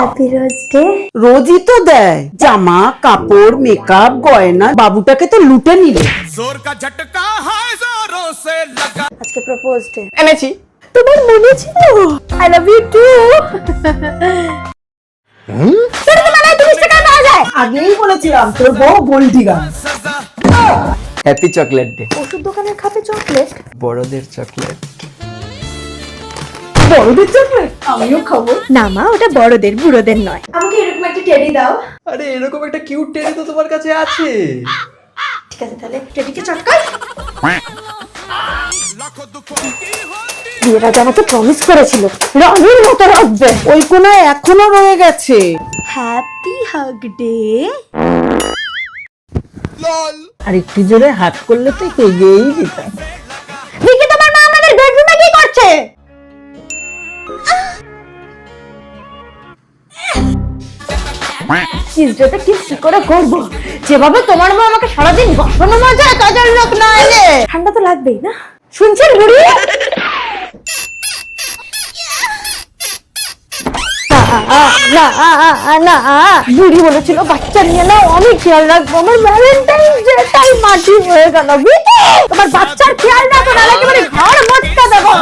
Happy rose day. রোজই তো দেয় জামা কাপড় মেকআপ গয়না, বাবুটাকে তো লুটে নিলে। जोर का झटका है जोरों से लगा। আজকে প্রপোজ ডে। এনেছি। তোমার মনে ছিল? I love you too. আগেই বলেছিলাম তোর বউ গোল্ডি গান। Happy chocolate day. ওষুধ দোকানের খাপে চকলেট। বড়দের চকলেট। বড়দের চকলেট আমিও খাবো। না মা, ওটা বড়দের, বুড়োদের নয়। আমাকে এরকম একটা টেডি দাও। আরে এরকম একটা কিউট টেডি তো তোমার কাছে আছে। ঠিক আছে, তাহলে টেডিকে চটকাই। लाखों दुखों की होती বিয়ের আগে আমাকে প্রমিস করেছিল রানীর মতো রাখবে। ওই কোনায় এখনো রয়ে গেছে। Happy hug day. আর একটু জোরে হাত করলে তো এগিয়েই দিতাম। দেখি তোমার মা আমাদের বেডরুমে কি করছে। কিসটা কিস কি করে করবো, যেভাবে তোমার মা আমাকে সারাদিন বসানো মজা কাজের লোক না এলে। ঠান্ডা তো লাগবেই না, শুনছেন বুড়ি? না বুড়ি বলেছিল বাচ্চা নিয়ে নাও, আমি খেয়াল রাখবো। আমার ভ্যালেন্টাইন ডে টাই মাটি হয়ে গেল। তোমার বাচ্চার খেয়াল রাখো, না একেবারে ঘর মটকা দেবো।